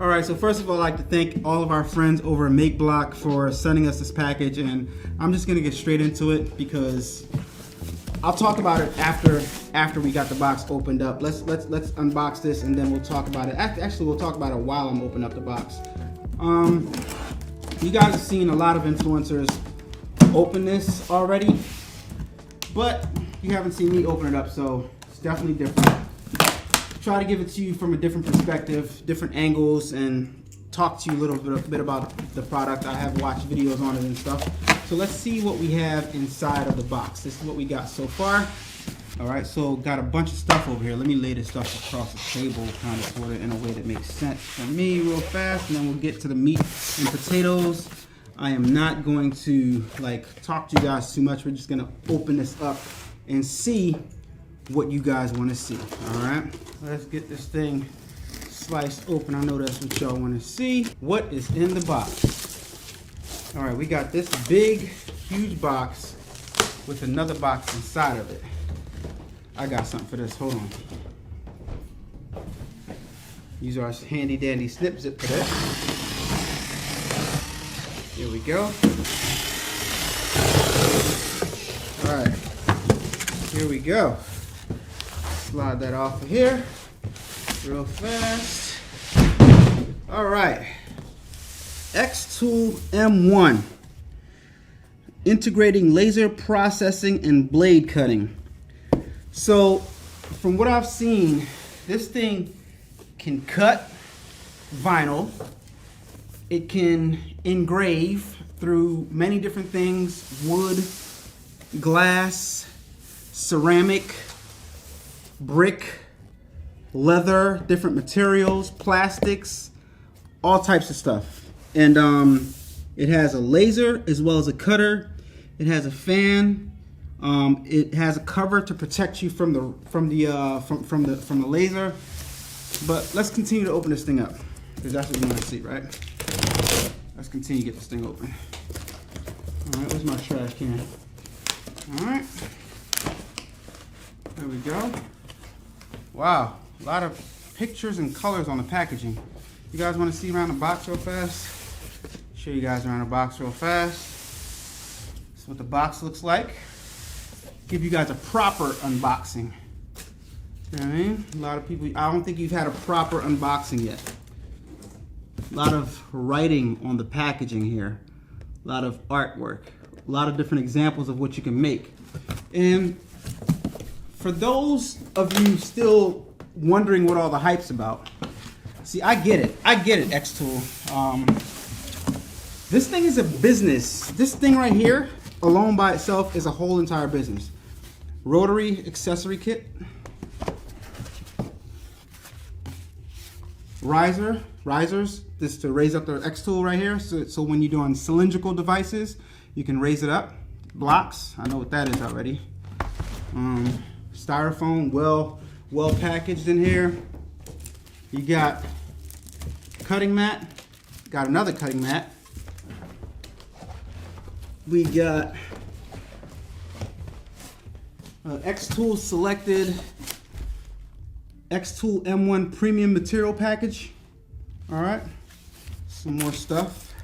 All right, so first of all, I'd like to thank all of our friends over at MakeBlock for sending us this package, and I'm just gonna get straight into it because I'll talk about it after we got the box opened up. Let's unbox this and then we'll talk about it. Actually, we'll talk about it while I'm opening up the box. You guys have seen a lot of influencers open this already, but you haven't seen me open it up, so it's definitely different. Try to give it to you from a different perspective, different angles, and talk to you a little bit about the product. I have watched videos on it and stuff. So let's see what we have inside of the box. This is what we got so far. All right, so got a bunch of stuff over here. Let me lay this stuff across the table, kind of sort of in a way that makes sense for me real fast, and then we'll get to the meat and potatoes. I am not going to talk to you guys too much. We're just gonna open this up and see what you guys want to see. All right, let's get this thing sliced open. I know that's what y'all want to see. What is in the box? All right, we got this big, huge box with another box inside of it. I got something for this. Hold on. Use our handy dandy snip zip for this. Here we go. All right, here we go. Slide that off of here real fast. All right, XTool M1, integrating laser processing and blade cutting. So from what I've seen, this thing can cut vinyl, it can engrave through many different things: wood, glass, ceramic, brick, leather, different materials, plastics, all types of stuff. And it has a laser as well as a cutter. It has a fan. It has a cover to protect you from the laser. But let's continue to open this thing up because that's what we want to see, right? Let's continue to get this thing open. All right, where's my trash can? All right, there we go. Wow, a lot of pictures and colors on the packaging. You guys want to see around the box real fast? Show you guys around the box real fast. This is what the box looks like. Give you guys a proper unboxing. You know what I mean? A lot of people, I don't think you've had a proper unboxing yet. A lot of writing on the packaging here. A lot of artwork. A lot of different examples of what you can make. And for those of you still wondering what all the hype's about, see, I get it, XTool. This thing is a business. This thing right here, alone by itself, is a whole entire business. Rotary accessory kit. Risers, this to raise up the XTool right here. So when you're doing cylindrical devices, you can raise it up. Blocks, I know what that is already. Styrofoam, well packaged in here. You got cutting mat, got another cutting mat. We got XTool selected XTool M1 premium material package. All right, some more stuff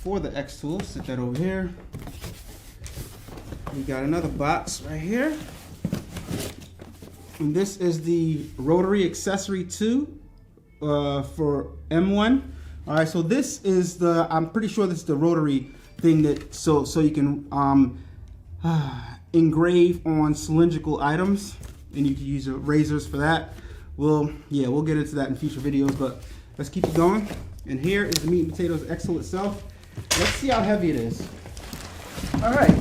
for the XTool. Set that over here. We got another box right here. And this is the rotary accessory 2 for M1. All right, so this is the, I'm pretty sure this is the rotary thing that, so you can engrave on cylindrical items, and you can use razors for that. We'll get into that in future videos, but let's keep it going. And here is the meat and potatoes XTool itself. Let's see how heavy it is. All right,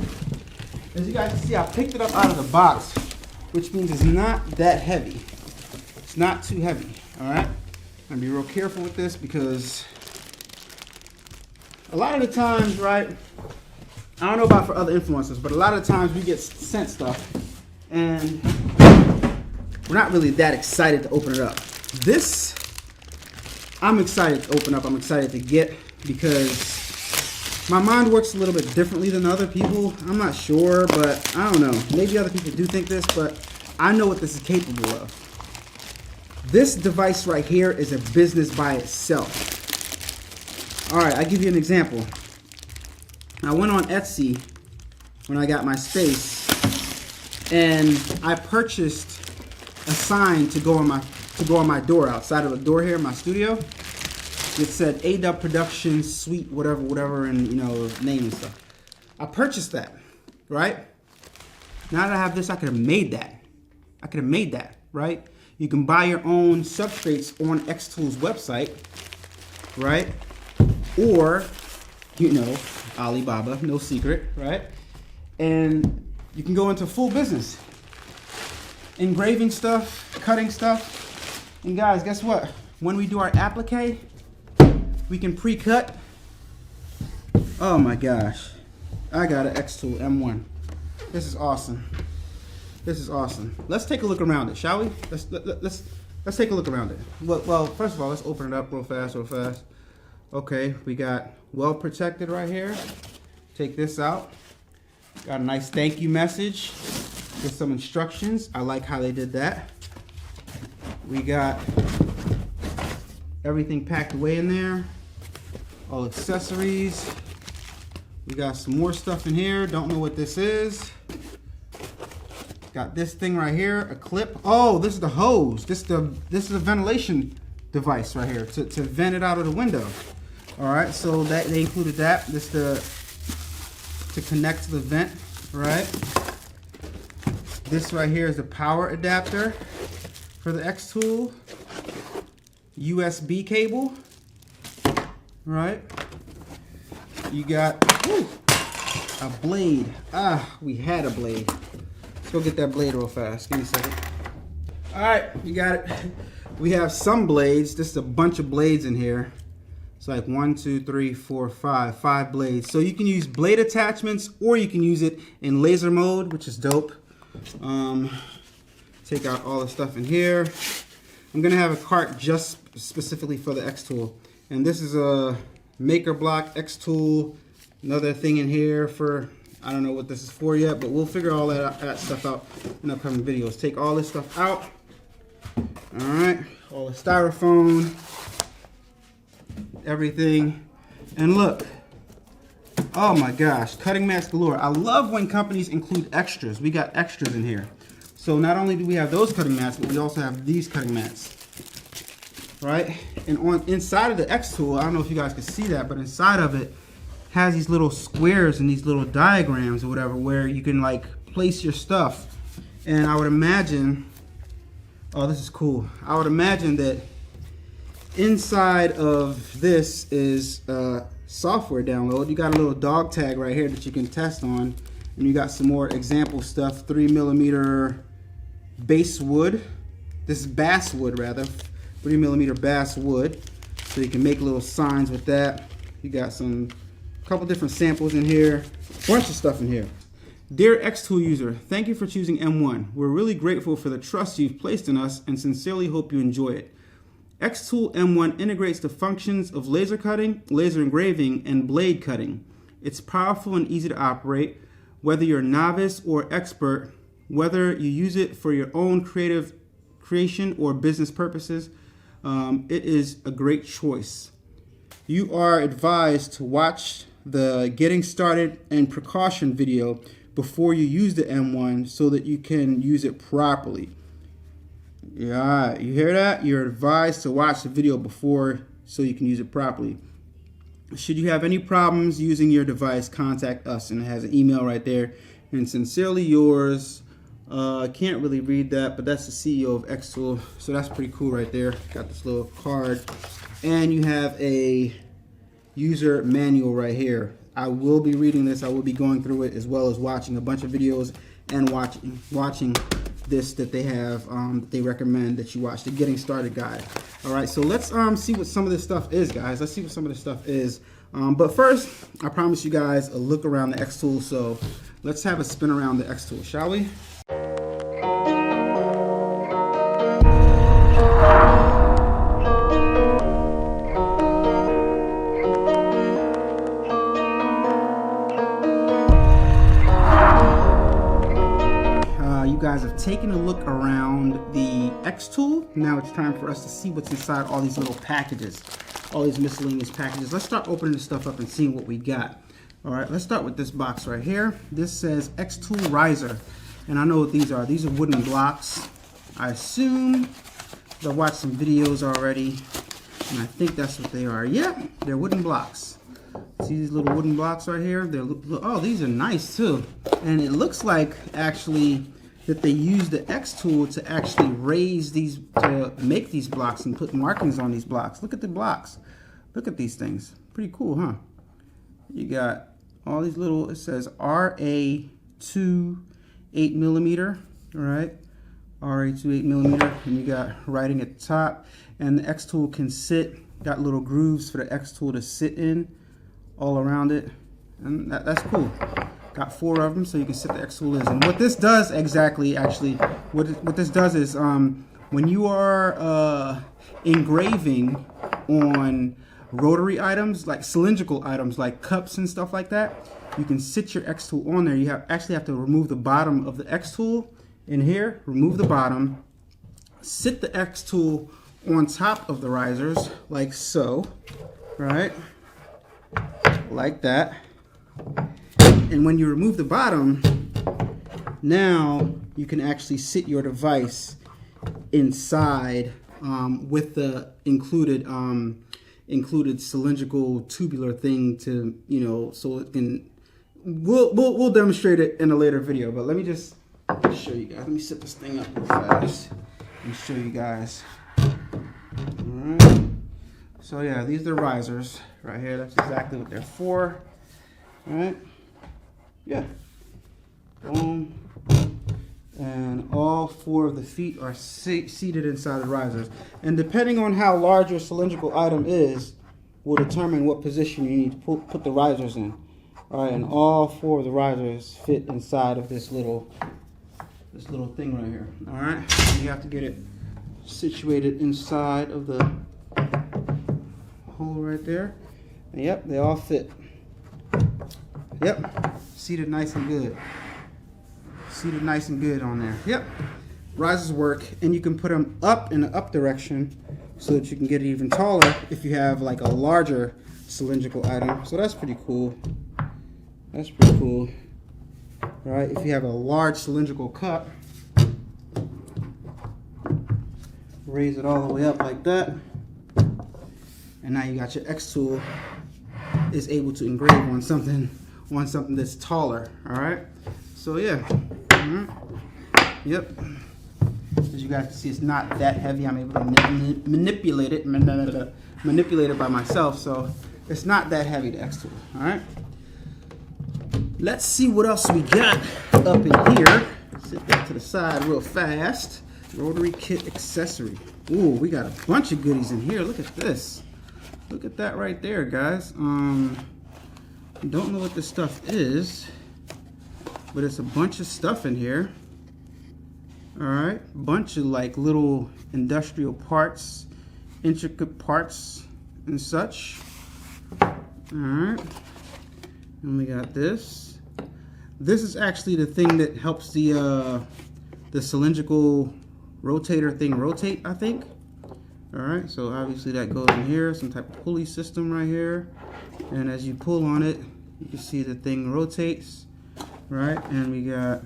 as you guys can see, I picked it up out of the box, which means it's not that heavy. It's not too heavy, all right? I'm gonna be real careful with this because a lot of the times, right, I don't know about for other influencers, but a lot of times we get sent stuff and we're not really that excited to open it up. This, I'm excited to open up, I'm excited to get, because my mind works a little bit differently than other people. I'm not sure, but I don't know. Maybe other people do think this, but I know what this is capable of. This device right here is a business by itself. All right, I'll give you an example. I went on Etsy when I got my space, and I purchased a sign to go on my door, outside of the door here in my studio. It said A-Dubb Productions, Suite, whatever, and you know, name and stuff. I purchased that, right? Now that I have this, I could have made that. Right? You can buy your own substrates on XTool's website, right? Or, you know, Alibaba, no secret, right? And you can go into full business. Engraving stuff, cutting stuff. And guys, guess what? When we do our applique, we can pre-cut. Oh my gosh. I got an XTool M1. This is awesome. This is awesome. Let's take a look around it, shall we? Let's take a look around it. Well, first of all, let's open it up real fast. Okay, we got well protected right here. Take this out. Got a nice thank you message with some instructions. I like how they did that. We got everything packed away in there. All accessories. We got some more stuff in here. Don't know what this is. Got this thing right here, a clip. Oh, this is the hose. This is a ventilation device right here to vent it out of the window. All right, so that they included that. This to connect to the vent, right? This right here is the power adapter for the XTool. USB cable, right? You got a blade. We had a blade. Let's go get that blade real fast. Give me a second. All right, you got it. We have some blades. This is a bunch of blades in here. It's like 1, 2, 3, 4, 5. 5 blades. So you can use blade attachments, or you can use it in laser mode, which is dope. Take out all the stuff in here. I'm gonna have a cart just specifically for the XTool, and this is a maker block XTool. Another thing in here for, I don't know what this is for yet, but we'll figure all that stuff out in upcoming videos. Take all this stuff out. All right, all the styrofoam, everything, and look. Oh my gosh, cutting mats galore. I love when companies include extras. We got extras in here. So not only do we have those cutting mats, but we also have these cutting mats, right? And on inside of the XTool, I don't know if you guys can see that, but inside of it has these little squares and these little diagrams or whatever where you can like place your stuff. And I would imagine, oh, this is cool. I would imagine that inside of this is software download. You got a little dog tag right here that you can test on, and you got some more example stuff. 3mm base wood. This is bass wood rather. 3mm bass wood. So you can make little signs with that. You got some couple different samples in here. Bunch of stuff in here. Dear XTool user, thank you for choosing M1. We're really grateful for the trust you've placed in us and sincerely hope you enjoy it. XTool M1 integrates the functions of laser cutting, laser engraving, and blade cutting. It's powerful and easy to operate, whether you're a novice or expert, whether you use it for your own creation or business purposes. It is a great choice. You are advised to watch the getting started and precaution video before you use the M1 so that you can use it properly. Yeah, you hear that? You're advised to watch the video before so you can use it properly. Should you have any problems using your device, contact us, and it has an email right there. And sincerely yours. I can't really read that, but that's the CEO of XTool, so that's pretty cool right there. Got this little card, and you have a user manual right here. I will be reading this. I will be going through it as well as watching a bunch of videos and watching this that they have that they recommend that you watch, the getting started guide. All right, so let's see what some of this stuff is, guys. Let's see what some of this stuff is. But first, I promise you guys a look around the XTool. So let's have a spin around the XTool, shall we? You guys have taken a look around the XTool. now it's time for us to see what's inside all these little packages, all these miscellaneous packages. Let's start opening this stuff up and seeing what we got. All right, let's start with this box right here. This says XTool riser, and I know what these are. These are wooden blocks, I assume. I watched some videos already, and I think that's what they are. Yep, they're wooden blocks. See these little wooden blocks right here? Oh, these are nice too. And it looks like actually that they use the XTool to actually raise these, to make these blocks and put markings on these blocks. Look at the blocks. Look at these things. Pretty cool, huh? You got all these little, it says RA2 8mm, all right? RA2 8mm, and you got writing at the top. And the XTool can sit, got little grooves for the XTool to sit in all around it, and that's cool. Got 4 of them, so you can sit the XTool in. And what this does exactly, actually, what this does is when you are engraving on rotary items, like cylindrical items, like cups and stuff like that, you can sit your XTool on there. You actually have to remove the bottom of the XTool in here, remove the bottom, sit the XTool on top of the risers, like so, right? Like that. And when you remove the bottom, now you can actually sit your device inside with the included cylindrical tubular thing to, you know, so it can. We'll demonstrate it in a later video, but let me just show you guys. Let me set this thing up real fast and show you guys. All right. So yeah, these are the risers right here. That's exactly what they're for. All right. Yeah. Boom. And all 4 of the feet are seated inside the risers. And depending on how large your cylindrical item is, will determine what position you need to put the risers in. All right, and all 4 of the risers fit inside of this little thing right here. All right, and you have to get it situated inside of the hole right there. And yep, they all fit. Yep, seated nice and good. Seated nice and good on there. Yep, risers work, and you can put them up in the up direction so that you can get it even taller if you have like a larger cylindrical item. So that's pretty cool. That's pretty cool. All right, if you have a large cylindrical cup, raise it all the way up like that, and now you got your XTool is able to engrave on something that's taller. All right, so yeah. Yep. As you guys can see, it's not that heavy. I'm able to manipulate it by myself, so it's not that heavy, the XTool. All right. Let's see what else we got up in here. Sit that to the side real fast. Rotary kit accessory. Ooh, we got a bunch of goodies in here. Look at this. Look at that right there, guys. Don't know what this stuff is, but it's a bunch of stuff in here. All right, bunch of like little industrial parts, intricate parts and such. All right, and we got this. This is actually the thing that helps the cylindrical rotator thing rotate, I think. All right, so obviously that goes in here, some type of pulley system right here, and as you pull on it, you can see the thing rotates, right? And we got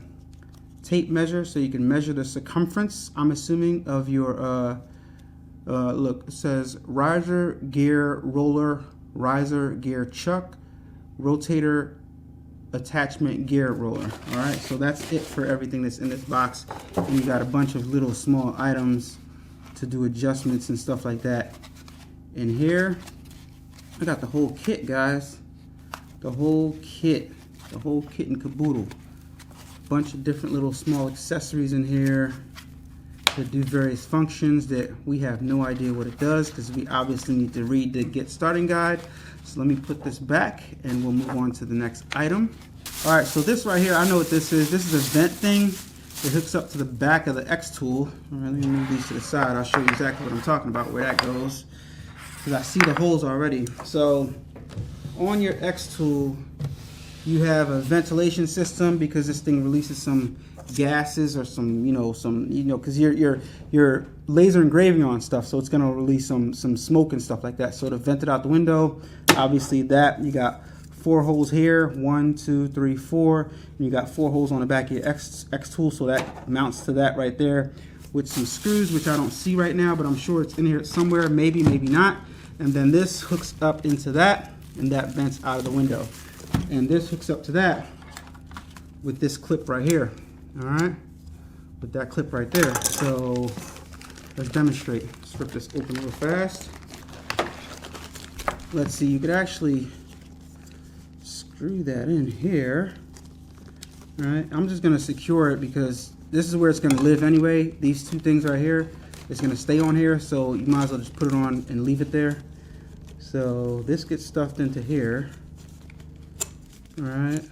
tape measure, so you can measure the circumference, I'm assuming, of your look, it says riser gear roller, riser gear chuck, rotator attachment gear roller. All right, so that's it for everything that's in this box. And you got a bunch of little small items to do adjustments and stuff like that in here. I got the whole kit, guys. The whole kit and caboodle. Bunch of different little small accessories in here that do various functions that we have no idea what it does, because we obviously need to read the get starting guide. So let me put this back and we'll move on to the next item. All right, so this right here, I know what this is. This is a vent thing that hooks up to the back of the XTool. All right, let me move these to the side. I'll show you exactly what I'm talking about, where that goes, because I see the holes already. So on your XTool, you have a ventilation system because this thing releases some gases or some, because you're laser engraving on stuff, so it's gonna release some smoke and stuff like that. So to vent it out the window, obviously that you got 4 holes here, 1, 2, 3, 4, and you got 4 holes on the back of your XTool, so that mounts to that right there with some screws, which I don't see right now, but I'm sure it's in here somewhere, maybe not. And then this hooks up into that, and that vents out of the window. And this hooks up to that with this clip right here, all right? With that clip right there. So let's demonstrate. Let's rip this open real fast. Let's see, you could actually screw that in here. All right, I'm just gonna secure it because this is where it's gonna live anyway. These 2 things right here, it's gonna stay on here, so you might as well just put it on and leave it there. So this gets stuffed into here. All right.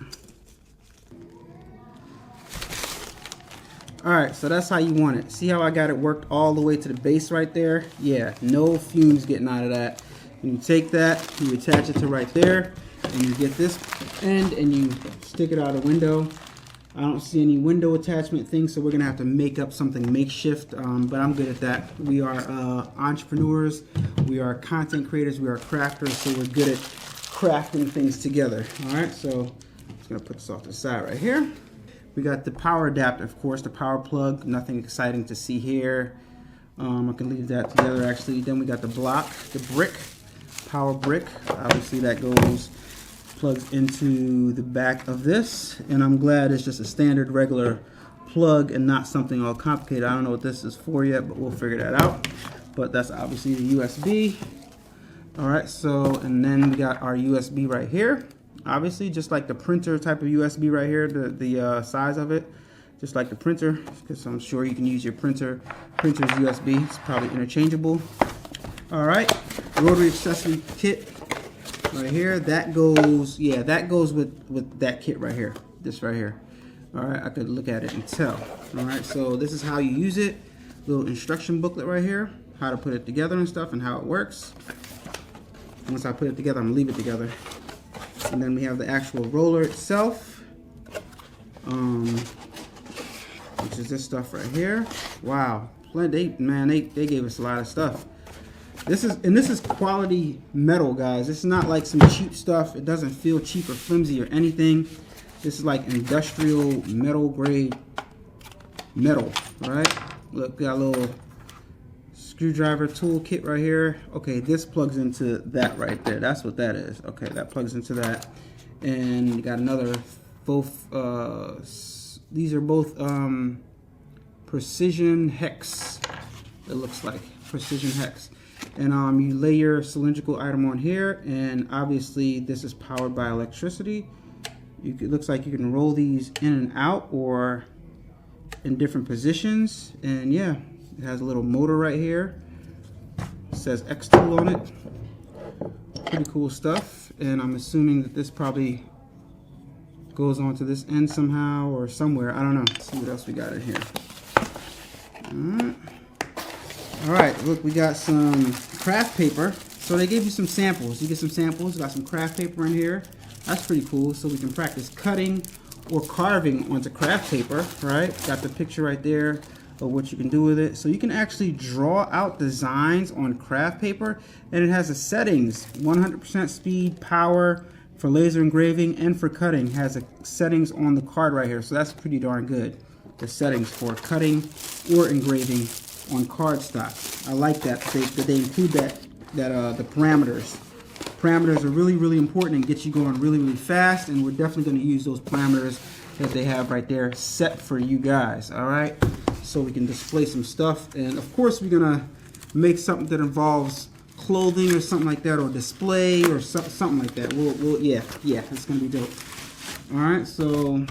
All right, so that's how you want it. See how I got it worked all the way to the base right there? Yeah, no fumes getting out of that. And you take that, you attach it to right there, and you get this end and you stick it out the window. I don't see any window attachment thing, so we're gonna have to make up something makeshift, but I'm good at that. We are entrepreneurs, we are content creators, we are crafters, so we're good at crafting things together. All right, so I'm just gonna put this off to the side right here. We got the power adapter, of course, the power plug. Nothing exciting to see here. I can leave that together actually. Then we got the block, the brick, power brick. Obviously that plugs into the back of this. And I'm glad it's just a standard regular plug and not something all complicated. I don't know what this is for yet, but we'll figure that out. But that's obviously the USB. All right, so, and then we got our USB right here. Obviously, just like the printer type of USB right here, the size of it, just like the printer, because I'm sure you can use your printer's USB. It's probably interchangeable. All right, rotary accessory kit right here. That goes, yeah, that goes with that kit right here. This right here. All right, I could look at it and tell. All right, so this is how you use it. Little instruction booklet right here, how to put it together and stuff and how it works. Once I put it together, I'm gonna leave it together. And then we have the actual roller itself, which is this stuff right here. Wow, they gave us a lot of stuff. This is quality metal, guys. This is not like some cheap stuff. It doesn't feel cheap or flimsy or anything. This is like industrial metal grade metal, right? Look, got a little screwdriver tool kit right here. Okay, this plugs into that right there. That's what that is. Okay, that plugs into that. And you got another, both, these are both precision hex, it looks like, precision hex. And you lay your cylindrical item on here, and obviously this is powered by electricity. It looks like you can roll these in and out or in different positions. And yeah, it has a little motor right here. It says XTool on it. Pretty cool stuff. And I'm assuming that this probably goes onto this end somehow or somewhere. I don't know. Let's see what else we got in here. All right, look, we got some craft paper. So they gave you some samples. You get some samples. Got some craft paper in here. That's pretty cool. So we can practice cutting or carving onto craft paper, right? Got the picture right there of what you can do with it. So you can actually draw out designs on craft paper, and it has the settings, 100% speed, power for laser engraving, and for cutting. It has the settings on the card right here, so that's pretty darn good. The settings for cutting or engraving on cardstock. I like that they include the parameters. Parameters are really, really important and get you going really, really fast, and we're definitely going to use those parameters that they have right there set for you guys. All right, so we can display some stuff, and of course we're gonna make something that involves clothing or something like that, or display or something like that. Yeah, it's gonna be dope. All right, so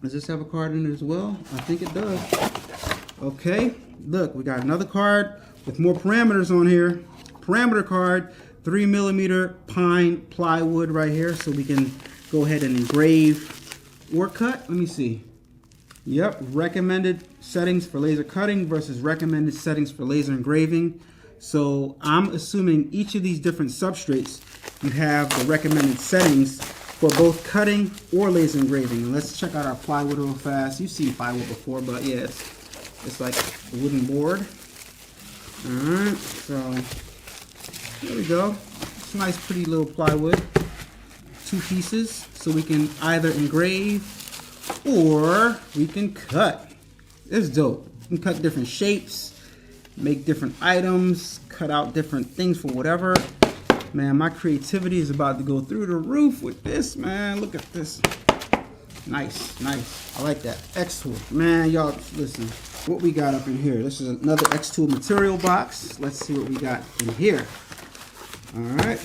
does this have a card in it as well? I think it does. Okay, look, we got another card with more parameters on here. Parameter card, 3mm pine plywood right here, so we can go ahead and engrave or cut. Let me see. Yep, recommended settings for laser cutting versus recommended settings for laser engraving. So I'm assuming each of these different substrates, you have the recommended settings for both cutting or laser engraving. And let's check out our plywood real fast. You've seen plywood before, but yeah, it's like a wooden board. Alright, so there we go. It's a nice pretty little plywood. 2 pieces, so we can either engrave or we can cut. It's dope. You can cut different shapes, make different items, cut out different things for whatever. Man, my creativity is about to go through the roof with this, man. Look at this. Nice, nice. I like that. XTool. Man, y'all, listen. What we got up in here. This is another XTool material box. Let's see what we got in here. All right.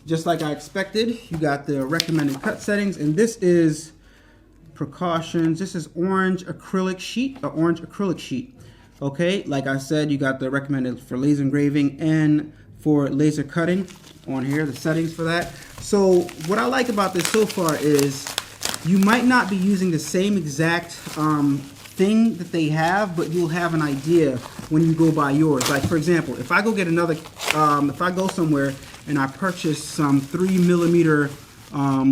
Just like I expected, you got the recommended cut settings, and this is precautions. This is orange acrylic sheet, okay? Like I said, you got the recommended for laser engraving and for laser cutting on here, the settings for that. So what I like about this so far is you might not be using the same exact thing that they have, but you'll have an idea when you go buy yours. Like for example, if I go get another, if I go somewhere and I purchase some 3mm,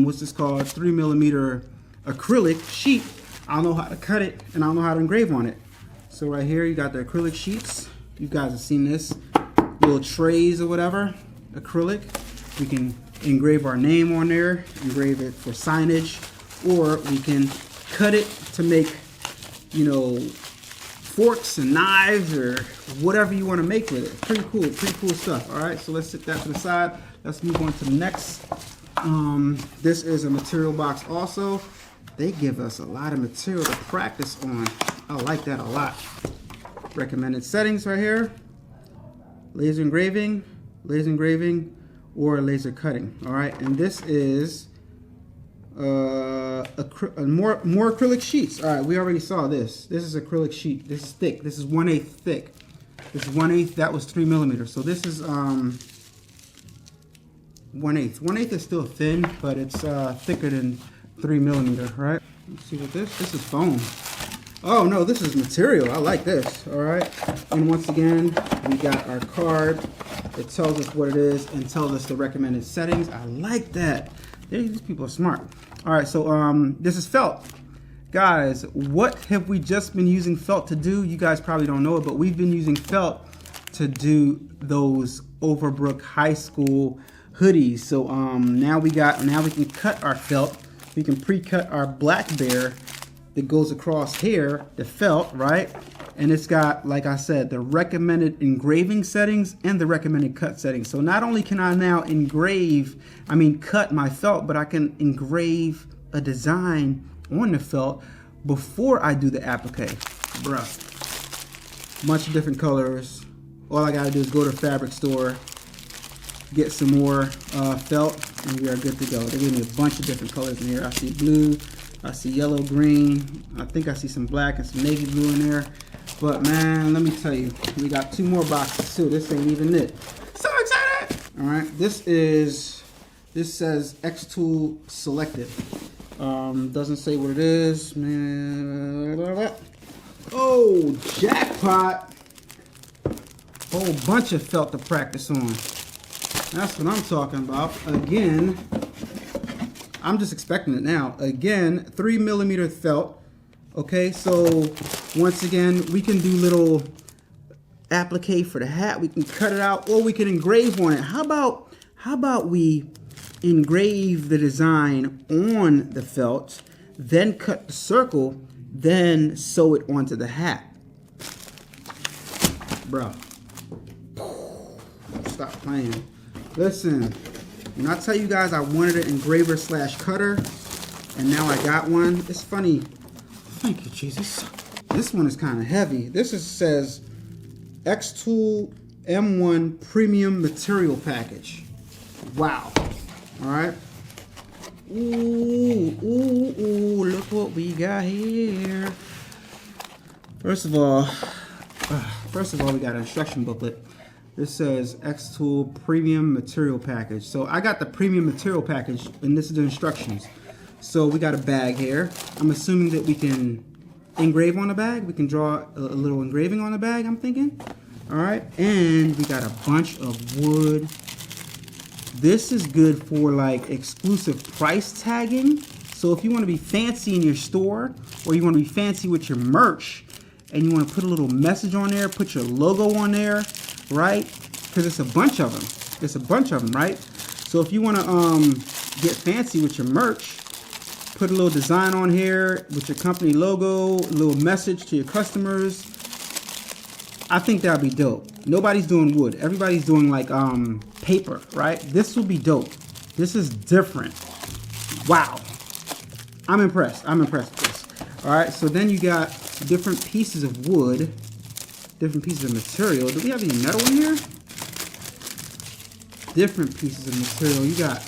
what's this called? 3mm acrylic sheet, I'll know how to cut it and I'll know how to engrave on it. So right here, you got the acrylic sheets. You guys have seen this. Little trays or whatever, acrylic. We can engrave our name on there, engrave it for signage, or we can cut it to make, you know, forks and knives or whatever you want to make with it. Pretty cool stuff. All right, so let's set that to the side. Let's move on to the next. This is a material box also. They give us a lot of material to practice on. I like that a lot. Recommended settings right here. Laser engraving, or laser cutting. All right, and this is more acrylic sheets. All right, we already saw this. This is acrylic sheet. This is thick. This is 1/8 thick. This is 1/8. That was 3mm. So this is 1/8. 1/8 is still thin, but it's thicker than 3mm. Right? Let's see what this. This is foam. Oh no, this is material. I like this. All right. And once again, we got our card. It tells us what it is and tells us the recommended settings. I like that. These people are smart. All right, so this is felt. Guys, what have we just been using felt to do? You guys probably don't know it, but we've been using felt to do those Overbrook High School hoodies. So now we can cut our felt. We can pre-cut our black bear that goes across here, the felt, right? And it's got, like I said, the recommended engraving settings and the recommended cut settings. So not only can I now cut my felt, but I can engrave a design on the felt before I do the applique. Bruh. Bunch of different colors. All I gotta do is go to the fabric store, get some more felt, and we are good to go. They give me a bunch of different colors in here. I see blue, I see yellow, green. I think I see some black and some navy blue in there. But man, let me tell you, we got 2 more boxes too. This ain't even it. So excited! All right, this says XTool selected. Doesn't say what it is. Man. Oh, jackpot! Whole bunch of felt to practice on. That's what I'm talking about. Again, I'm just expecting it now. Again, 3mm felt. Okay, so once again, we can do little applique for the hat. We can cut it out, or we can engrave on it. How about we engrave the design on the felt, then cut the circle, then sew it onto the hat. Bro, stop playing. Listen, when I tell you guys I wanted an engraver / cutter, and now I got one, it's funny. Thank you, Jesus. This one is kind of heavy. This says XTool M1 Premium Material Package. Wow. All right. Ooh, look what we got here. First of all, we got an instruction booklet. This says XTool Premium Material Package. So I got the Premium Material Package, and this is the instructions. So we got a bag here. I'm assuming that we can engrave on the bag. We can draw a little engraving on the bag, I'm thinking. All right, and we got a bunch of wood This is good for like exclusive price tagging. So if you want to be fancy in your store, or you want to be fancy with your merch, and you want to put a little message on there, put your logo on there, right? Because it's a bunch of them. It's a bunch of them, right? So if you want to get fancy with your merch, put a little design on here with your company logo, a little message to your customers. I think that'd be dope. Nobody's doing wood. Everybody's doing like paper, right? This will be dope. This is different. Wow. I'm impressed. I'm impressed with this. All right, so then you got different pieces of wood, different pieces of material. Do we have any metal in here? Different pieces of material. You got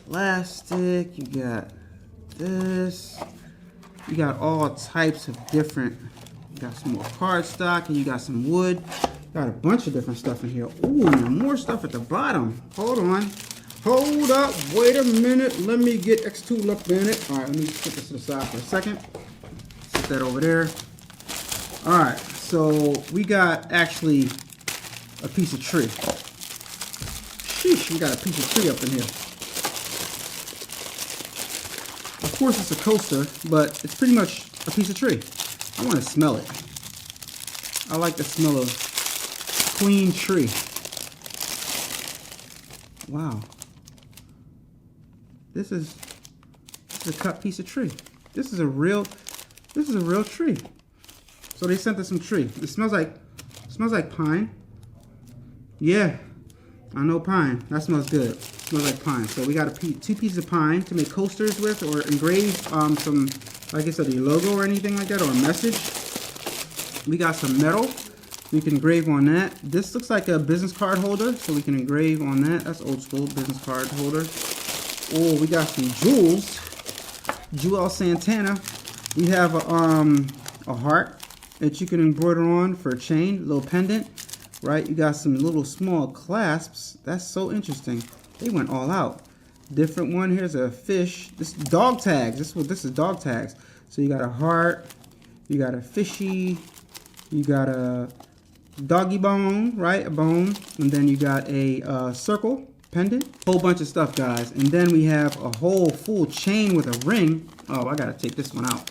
plastic, you got this, you got all types of different, you got some more cardstock, and you got some wood. Got a bunch of different stuff in here. Ooh, more stuff at the bottom. Hold on. Hold up. Wait a minute. Let me get XTool up in it. All right, let me put this to the side for a second. Set that over there. All right, so we got actually a piece of tree. Sheesh, we got a piece of tree up in here. Of course, it's a coaster, but it's pretty much a piece of tree. I want to smell it. I like the smell of clean tree. Wow. This is a cut piece of tree. This is a real tree. So they sent us some tree. It smells like pine. Yeah, I know pine. That smells good. It smells like pine. So we got two pieces of pine to make coasters with, or engrave some, like I said, a logo or anything like that, or a message. We got some metal. We can engrave on that. This looks like a business card holder, so we can engrave on that. That's old school business card holder. Oh, we got some jewels. Jewel Santana. We have a heart that you can embroider on for a chain, a little pendant, right? You got some little small clasps. That's so interesting. They went all out. Different one. Here's a fish. This is dog tags. This is dog tags. So you got a heart. You got a fishy. You got a doggy bone, right? A bone. And then you got a circle pendant. Whole bunch of stuff, guys. And then we have a whole full chain with a ring. Oh, I gotta take this one out.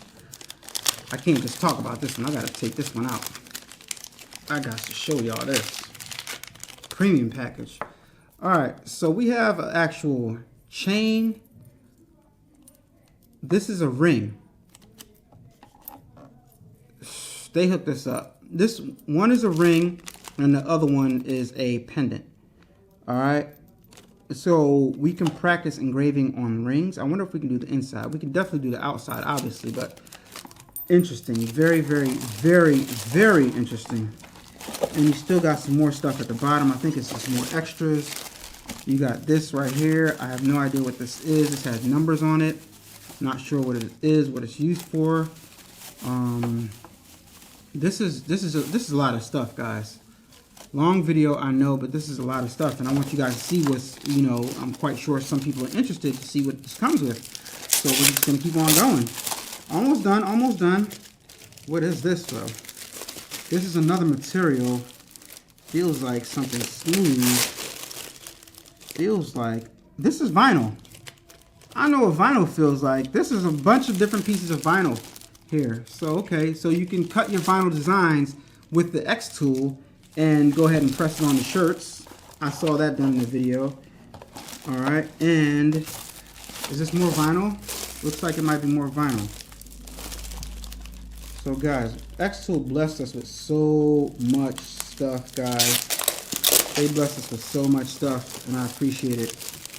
I can't just talk about this one. I gotta take this one out. I got to show y'all this. Premium package. Alright, so we have an actual chain. This is a ring. They hooked this up. This one is a ring and the other one is a pendant. Alright. So we can practice engraving on rings. I wonder if we can do the inside. We can definitely do the outside, obviously, but interesting. Very, very, very, very interesting. And you still got some more stuff at the bottom. I think it's just more extras. You got this right here. I have no idea what this is. This has numbers on it. Not sure what it is, what it's used for. This is a lot of stuff, guys. Long video, I know, but this is a lot of stuff, and I want you guys to see what's, you know, I'm quite sure some people are interested to see what this comes with. So we're just gonna keep on going. Almost done, almost done. What is this, though? This is another material. Feels like something smooth. Feels like, this is vinyl. I know what vinyl feels like. This is a bunch of different pieces of vinyl here. So, okay, so you can cut your vinyl designs with the XTool and go ahead and press it on the shirts. I saw that done in the video. All right, and is this more vinyl? Looks like it might be more vinyl. So guys, XTool blessed us with so much stuff, guys. They blessed us with so much stuff, and I appreciate it.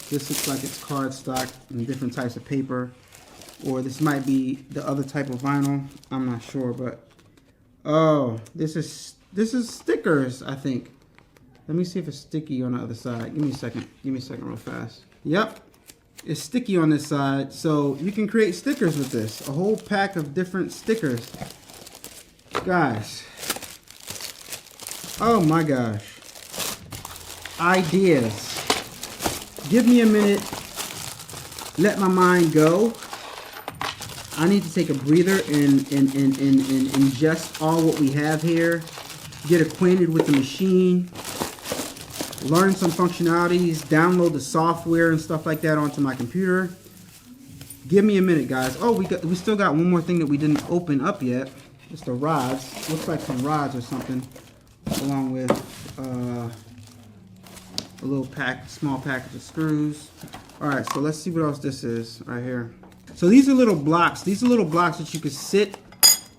This looks like it's cardstock and different types of paper, or this might be the other type of vinyl. I'm not sure, but oh, this is stickers, I think. Let me see if it's sticky on the other side. Give me a second. Give me a second real fast. Yep. It's sticky on this side. So you can create stickers with this. A whole pack of different stickers. Guys. Oh my gosh. Ideas. Give me a minute. Let my mind go. I need to take a breather and ingest all what we have here. Get acquainted with the machine. learn some functionalities, download the software and stuff like that onto my computer. Give me a minute, guys. Oh, we still got one more thing that we didn't open up yet. It's the rods. Looks like some rods or something, along with a little small package of screws. All right, so let's see what else this is right here. So these are little blocks. These are little blocks that you could sit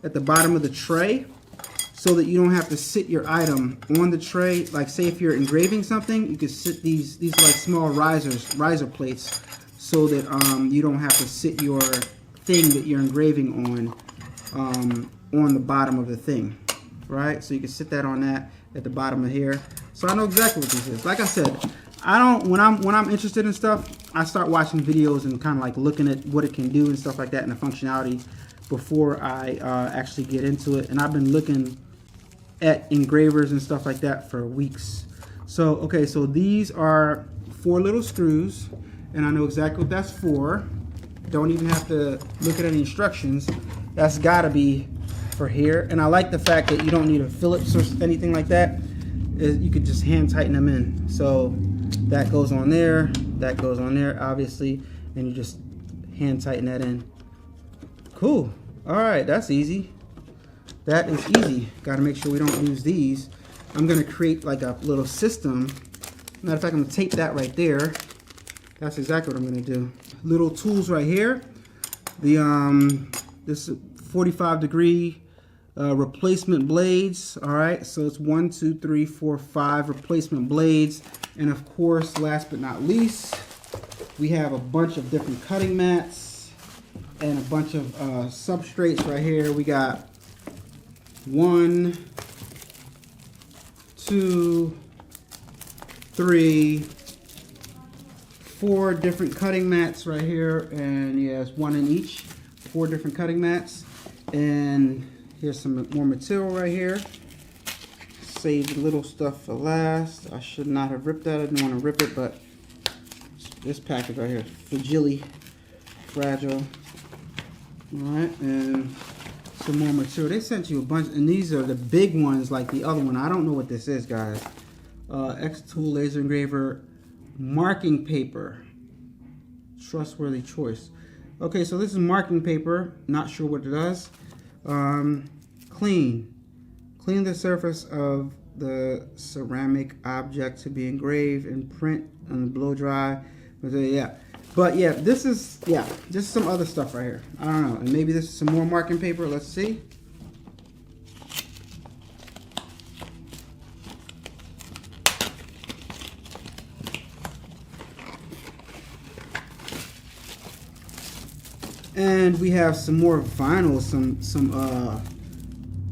at the bottom of the tray, so that you don't have to sit your item on the tray. Like, say if you're engraving something, you could sit these are like small riser plates, so that you don't have to sit your thing that you're engraving on the bottom of the thing, right? So you can sit that on that at the bottom of here. So I know exactly what this is. Like I said, when I'm interested in stuff, I start watching videos and kind of like looking at what it can do and stuff like that, and the functionality before I actually get into it. And I've been looking at engravers and stuff like that for weeks. So okay, so these are 4 little screws, and I know exactly what that's for. Don't even have to look at any instructions. That's gotta be for here. And I like the fact that you don't need a Phillips or anything like that. You could just hand tighten them in. So that goes on there, that goes on there, obviously, and you just hand tighten that in. Cool. All right, that's easy. That is easy. Got to make sure we don't lose these. I'm gonna create like a little system. Matter of fact, I'm gonna tape that right there. That's exactly what I'm gonna do. Little tools right here. This 45-degree replacement blades. All right, so it's 1, 2, 3, 4, 5 replacement blades, and of course, last but not least, we have a bunch of different cutting mats and a bunch of substrates right here. We got 1, 2, 3, 4 different cutting mats right here, and yes, 1 in each. 4 different cutting mats, and here's some more material right here. Save the little stuff for last. I should not have ripped that. I didn't want to rip it, but this package right here, fragile. All right, and some more material. They sent you a bunch, and these are the big ones, like the other one. I don't know what this is, guys. XTool laser engraver marking paper. Trustworthy choice. Okay, so this is marking paper. Not sure what it does. Clean the surface of the ceramic object to be engraved and print on the blow dry. But yeah, this is some other stuff right here. I don't know, and maybe this is some more marking paper. Let's see. And we have some more vinyl, some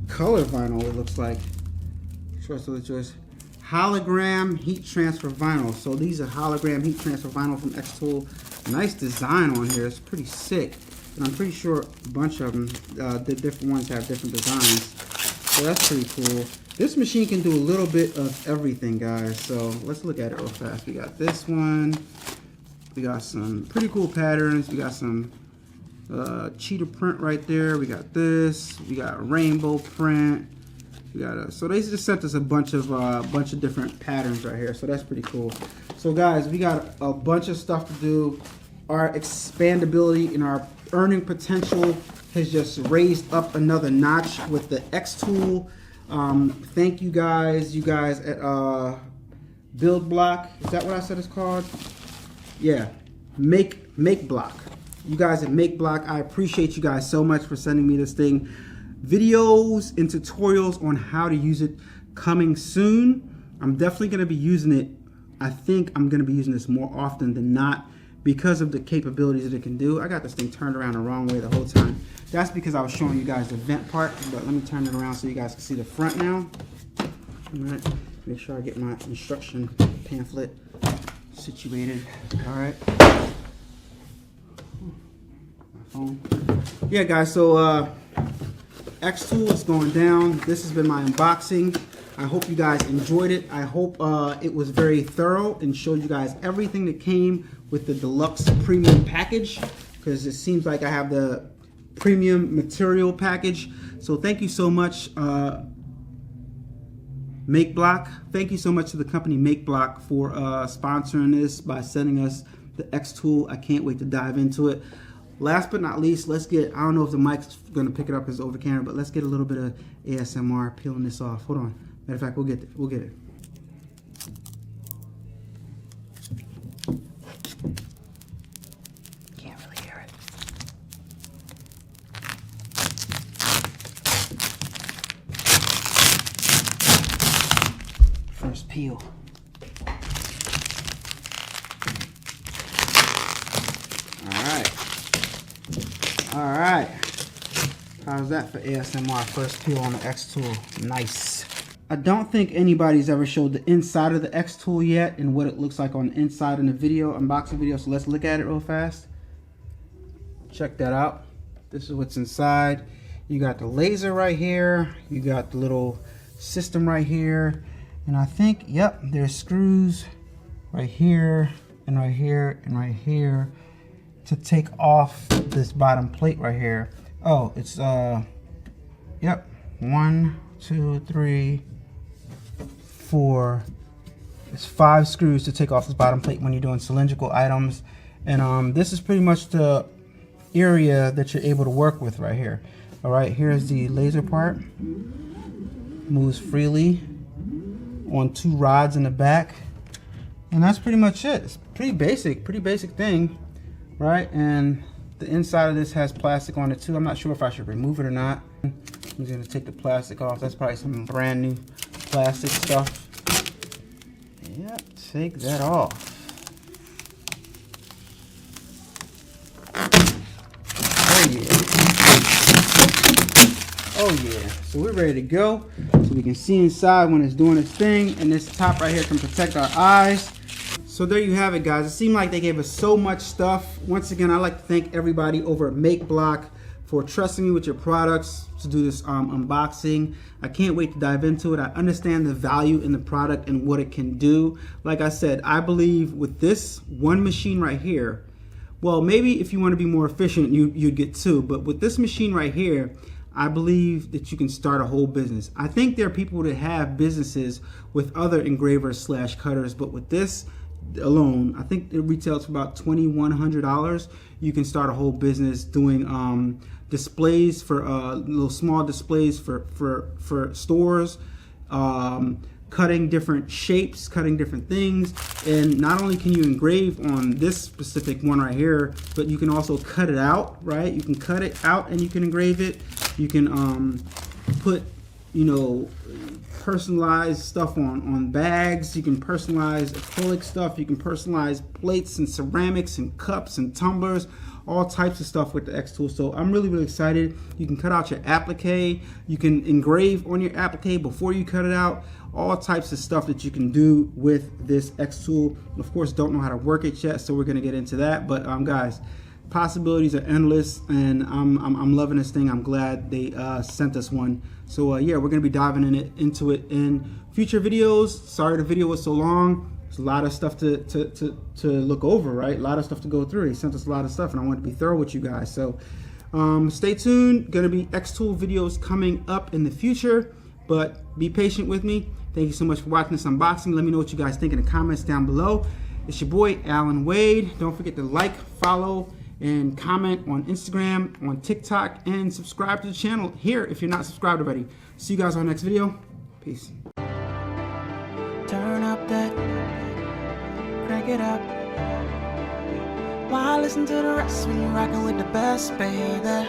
color vinyl, it looks like. Trustworthy choice. Hologram heat transfer vinyl. So these are hologram heat transfer vinyl from XTool. Nice design on here. It's pretty sick. And I'm pretty sure a bunch of them, the different ones have different designs. So that's pretty cool. This machine can do a little bit of everything, guys. So let's look at it real fast. We got this one. We got some pretty cool patterns. We got some cheetah print right there. We got this. We got rainbow print. We got so they just sent us a bunch of different patterns right here. So that's pretty cool. So guys, we got a bunch of stuff to do. Our expandability and our earning potential has just raised up another notch with the XTool. Thank you guys. You guys at Build Block. Is that what I said it's called? Yeah, Make Block. You guys at Make Block, I appreciate you guys so much for sending me this thing. Videos and tutorials on how to use it coming soon. I'm definitely going to be using it. I think I'm going to be using this more often than not because of the capabilities that it can do. I got this thing turned around the wrong way the whole time. That's because I was showing you guys the vent part, but let me turn it around so you guys can see the front now. All right, make sure I get my instruction pamphlet situated. All right. Yeah, guys, so XTool is going down. This has been my unboxing. I hope you guys enjoyed it. I hope it was very thorough and showed you guys everything that came with the deluxe premium package, because it seems like I have the premium material package. So thank you so much. MakeBlock. Thank you so much to the company MakeBlock for sponsoring this by sending us the XTool. I can't wait to dive into it. Last but not least, let's get, I don't know if the mic's gonna pick it up as over camera, but let's get a little bit of ASMR peeling this off. Hold on. Matter of fact, we'll get it. Can't really hear it. First peel. All right. How's that for ASMR? First peel on the XTool. Nice. I don't think anybody's ever showed the inside of the XTool yet and what it looks like on the inside in the video, unboxing video. So let's look at it real fast. Check that out. This is what's inside. You got the laser right here. You got the little system right here. And I think, yep, there's screws right here and right here and right here to take off this bottom plate right here. Oh, it's yep, 1, 2, 3, 4. It's 5 screws to take off this bottom plate when you're doing cylindrical items. And this is pretty much the area that you're able to work with right here. All right, here's the laser part. Moves freely on 2 rods in the back. And that's pretty much it. It's pretty basic thing, right? And the inside of this has plastic on it too. I'm not sure if I should remove it or not. I'm just gonna take the plastic off. That's probably some brand new plastic stuff. Yep, take that off. Oh yeah. Oh yeah. So we're ready to go. So we can see inside when it's doing its thing. And this top right here can protect our eyes. So there you have it, guys. It seemed like they gave us so much stuff. Once again, I'd like to thank everybody over at MakeBlock for trusting me with your products to do this unboxing. I can't wait to dive into it. I understand the value in the product and what it can do. Like I said, I believe with this one machine right here, well, maybe if you want to be more efficient, you'd get 2. But with this machine right here, I believe that you can start a whole business. I think there are people that have businesses with other engravers / cutters, but with this alone, I think it retails for about $2,100. You can start a whole business doing displays for little small displays for stores, cutting different shapes, cutting different things. And not only can you engrave on this specific one right here, but you can also cut it out, right? You can cut it out and you can engrave it. You can put, you know, personalized stuff on bags. You can personalize acrylic stuff. You can personalize plates and ceramics and cups and tumblers, all types of stuff with the XTool. So I'm really excited. You can cut out your applique. You can engrave on your applique before you cut it out. All types of stuff that you can do with this XTool. Of course, don't know how to work it yet, so we're gonna get into that. But guys, possibilities are endless, and I'm loving this thing. I'm glad they sent us one. So yeah, we're gonna be diving into it in future videos. Sorry the video was so long. There's a lot of stuff to look over, right? A lot of stuff to go through. He sent us a lot of stuff, and I want to be thorough with you guys. So stay tuned. Gonna be XTool videos coming up in the future, but be patient with me. Thank you so much for watching this unboxing. Let me know what you guys think in the comments down below. It's your boy, Alan Wade. Don't forget to like, follow, and comment on Instagram, on TikTok, and subscribe to the channel here if you're not subscribed already. See you guys on the next video. Peace. Turn up that, crank it up. Why listen to the rest when you're rocking with the best, baby?